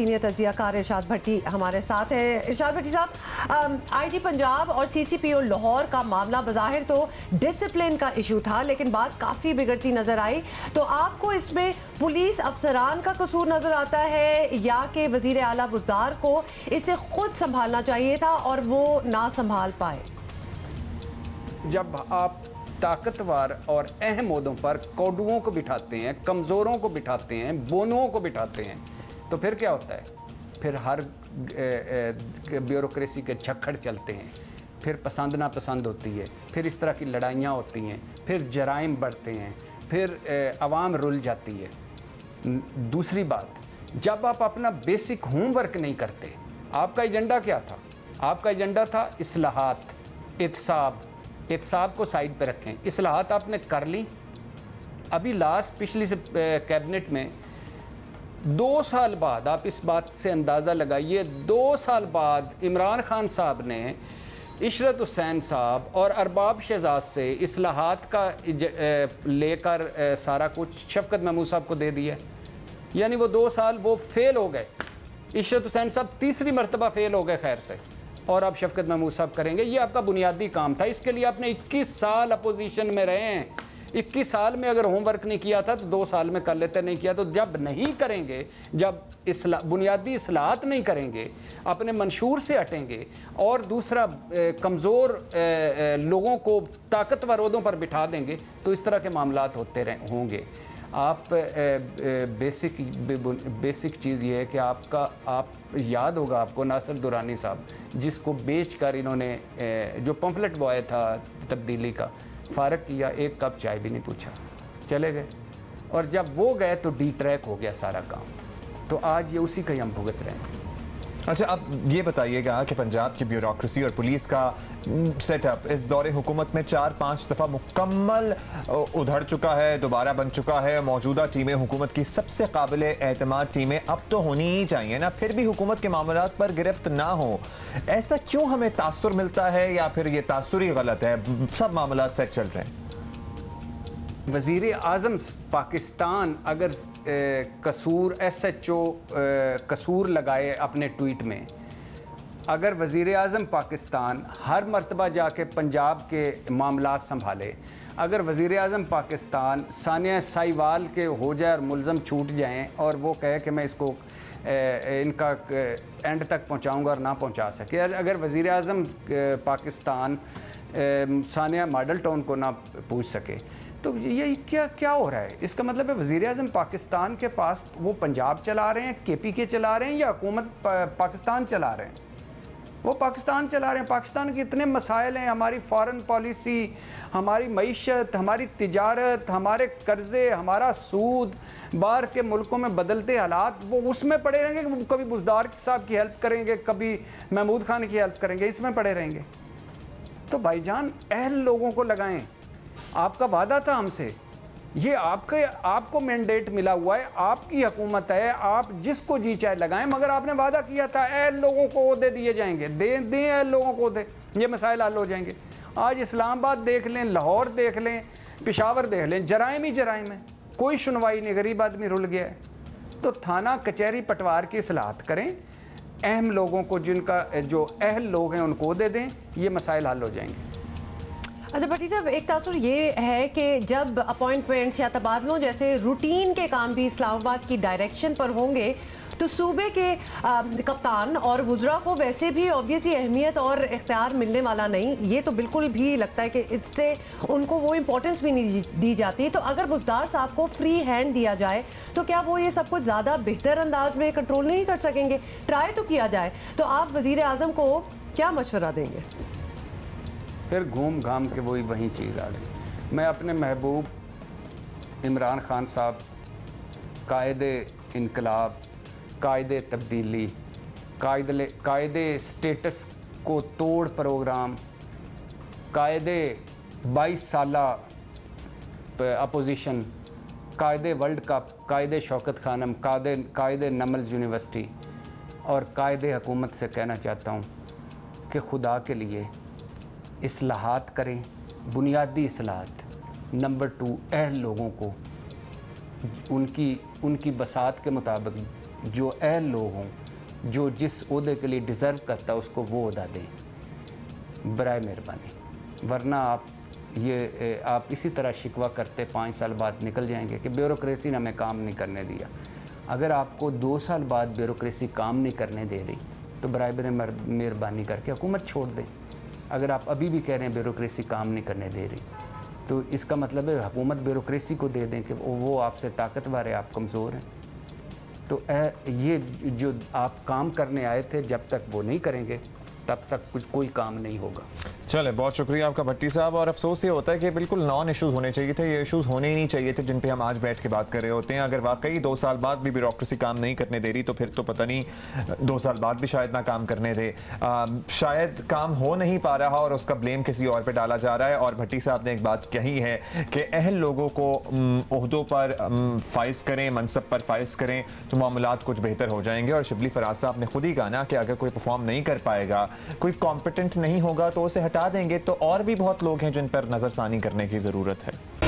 Senior तज्जियाकार इरशाद भट्टी हमारे साथ है। इरशाद भट्टी साहब, आईजी पंजाब और सीसीपीओ लाहौर का मामला बज़ाहिर तो डिसिप्लिन का इशू था, लेकिन बात काफ़ी बिगड़ती नज़र आई। तो आपको इसमें पुलिस अफसरान का कसूर नज़र आता है या कि वज़ीर आला बुज़दार को इसे खुद संभालना चाहिए था और वो ना संभाल पाए? जब आप ताकतवर और अहम ओहदों पर कौडुओं को बिठाते हैं, कमज़ोरों को बिठाते हैं, बोनुओं को बिठाते हैं, तो फिर क्या होता है? फिर हर ब्यूरोक्रेसी के झक्खड़ चलते हैं, फिर पसंद नापसंद होती है, फिर इस तरह की लड़ाइयाँ होती हैं, फिर जराइम बढ़ते हैं, फिर आवाम रुल जाती है। दूसरी बात, जब आप अपना बेसिक होमवर्क नहीं करते, आपका एजेंडा क्या था? आपका एजेंडा था इस्लाहात, एहतसाब को साइड पे रखें। इस्लाहात आपने कर ली। अभी लास्ट पिछली से कैबिनेट में 2 साल बाद, आप इस बात से अंदाज़ा लगाइए, 2 साल बाद इमरान खान साहब ने इशरत हुसैन साहब और अरबाब शहजाद से इस्लाहात का लेकर सारा कुछ शफकत महमूद साहब को दे दिया। यानी वो 2 साल वो फेल हो गए। इशरत हुसैन साहब तीसरी मरतबा फेल हो गए खैर से, और अब शफकत महमूद साहब करेंगे। ये आपका बुनियादी काम था। इसके लिए आपने 21 साल अपोजिशन में रहे हैं। 21 साल में अगर होमवर्क नहीं किया था तो 2 साल में कर लेते। नहीं किया तो जब नहीं करेंगे, जब बुनियादी इस्लाहात नहीं करेंगे, अपने मंशूर से हटेंगे और दूसरा कमज़ोर लोगों को ताकतवर ओहदों पर बिठा देंगे, तो इस तरह के मामलात होते होंगे। आप बेसिक चीज़ ये है कि आप याद होगा आपको नासिर दुरानी साहब, जिसको बेच कर इन्होंने जो पम्फलेट बॉय था तब्दीली का, फारग किया, एक कप चाय भी नहीं पूछा, चले गए। और जब वो गए तो डी ट्रैक हो गया सारा काम। तो आज ये उसी का ही हम भुगत रहे हैं। अच्छा, अब ये बताइएगा कि पंजाब की ब्यूरोक्रेसी और पुलिस का सेटअप इस दौरे हुकूमत में 4-5 दफ़ा मुकम्मल उधड़ चुका है, दोबारा बन चुका है। मौजूदा टीमें हुकूमत की सबसे काबिल एतमाद टीमें अब तो होनी ही चाहिए ना, फिर भी हुकूमत के मामलात पर गिरफ्त ना हो। ऐसा क्यों हमें तासुर मिलता है, या फिर ये तासुर ही गलत है? सब मामलात सेट चल रहे हैं। वज़ीर आज़म पाकिस्तान अगर कसूर SHO कसूर लगाए अपने ट्वीट में, अगर वज़ीर आज़म पाकिस्तान हर मरतबा जाके पंजाब के मामलात संभाले, अगर वज़ीर आज़म पाकिस्तान सानिया साहिवाल के हो जाए और मुलज़म छूट जाएं और वो कहे कि मैं इसको इनका एंड तक पहुंचाऊंगा और ना पहुंचा सके, अगर वज़ीर आज़म पाकिस्तान सानिया मॉडल टाउन को ना पूछ सके, तो ये क्या हो रहा है? इसका मतलब है वज़ीर आज़म पाकिस्तान के पास वो पंजाब चला रहे हैं, KPK चला रहे हैं, या हुकूमत पाकिस्तान चला रहे हैं? वो पाकिस्तान चला रहे हैं। पाकिस्तान के इतने मसाइल हैं, हमारी फ़ॉरेन पॉलिसी, हमारी मईशत, हमारी तिजारत, हमारे कर्ज़े, हमारा सूद, बाहर के मुल्कों में बदलते हालात, वो उसमें पड़े रहेंगे। कभी बुज़दार साहब की हेल्प करेंगे, कभी महमूद खान की हेल्प करेंगे, इसमें पड़े रहेंगे। तो भाईजान, अहल लोगों को लगाएं। आपका वादा था हमसे, ये आपको मैंडेट मिला हुआ है, आपकी हुकूमत है, आप जिसको जी चाहे लगाएं, मगर आपने वादा किया था अहल लोगों को ओहदे दिए जाएंगे। दें अहल लोगों को ओहदे, ये मसाइल हल हो जाएंगे। आज इस्लामाबाद देख लें, लाहौर देख लें, पेशावर देख लें, जराइम ही जराइम है, कोई सुनवाई नहीं, गरीब आदमी रुल गया है। तो थाना कचहरी पटवार की इस्लाहत करें, अहम लोगों को, जिनका जो अहल लोग हैं उनको ओहदे दें, ये मसाइल हल हो जाएंगे। अच्छा भट्टी साहब, एक तासुर ये है कि जब अपॉइंटमेंट्स या तबादलों जैसे रूटीन के काम भी इस्लामाबाद की डायरेक्शन पर होंगे, तो सूबे के कप्तान और वुज़रा को वैसे भी ऑब्वियसली अहमियत और इख्तियार मिलने वाला नहीं। ये तो बिल्कुल भी लगता है कि इससे उनको वो इम्पोर्टेंस भी नहीं दी जाती। तो अगर बुज़दार साहब को फ्री हैंड दिया जाए तो क्या वो ये सब कुछ ज़्यादा बेहतर अंदाज में कंट्रोल नहीं कर सकेंगे? ट्राई तो किया जाए। तो आप वज़ीर आज़म को क्या मशवरा देंगे? फिर घूम घाम के वही चीज़ आ गई। मैं अपने महबूब इमरान खान साहब, कायदे इनकलाब, कायदे तब्दीली, कायदे स्टेटस को तोड़ प्रोग्राम, कायदे 22 साला अपोजिशन, कायदे वर्ल्ड कप, कायदे शौकत खानम, कायदे नमल्स यूनिवर्सिटी और कायदे हुकूमत से कहना चाहता हूँ कि खुदा के लिए इस्लाहात करें, बुनियादी इस्लाहात। नंबर 2, अहल लोगों को उनकी बसात के मुताबिक जो अहल लोग हों, जो जिस ओहदे के लिए डिज़र्व करता है उसको वो ओहदा दें बराए मेहरबानी। वरना आप इसी तरह शिकवा करते 5 साल बाद निकल जाएंगे कि ब्यूरोक्रेसी ने हमें काम नहीं करने दिया। अगर आपको 2 साल बाद ब्यूरोक्रेसी काम नहीं करने दे रही तो बराए मेहरबानी करके हुकूमत छोड़ दें। अगर आप अभी भी कह रहे हैं ब्यूरोक्रेसी काम नहीं करने दे रही तो इसका मतलब है हुकूमत ब्यूरोक्रेसी को दे दें कि वो आपसे ताकतवर है, आप कमज़ोर हैं। तो ये जो आप काम करने आए थे जब तक वो नहीं करेंगे तब तक कोई काम नहीं होगा। चले, बहुत शुक्रिया आपका भट्टी साहब। और अफसोस ये होता है कि बिल्कुल नॉन इश्यूज़ होने चाहिए थे, ये इश्यूज़ होने ही नहीं चाहिए थे जिन पे हम आज बैठ के बात कर रहे होते हैं। अगर वाकई 2 साल बाद भी ब्यूरोक्रेसी काम नहीं करने दे रही तो फिर तो पता नहीं 2 साल बाद भी शायद ना काम करने दे। शायद काम हो नहीं पा रहा और उसका ब्लेम किसी और पे डाला जा रहा है। और भट्टी साहब ने एक बात कही है कि अहल लोगों को ओहदों पर फाइज करें, मनसब पर फाइज करें तो मामलात कुछ बेहतर हो जाएंगे। और शिबली फराज साहब ने खुद ही कहा ना कि अगर कोई परफॉर्म नहीं कर पाएगा, कोई कॉम्पिटेंट नहीं होगा तो उसे हटा देंगे। तो और भी बहुत लोग हैं जिन पर नज़रसानी करने की ज़रूरत है।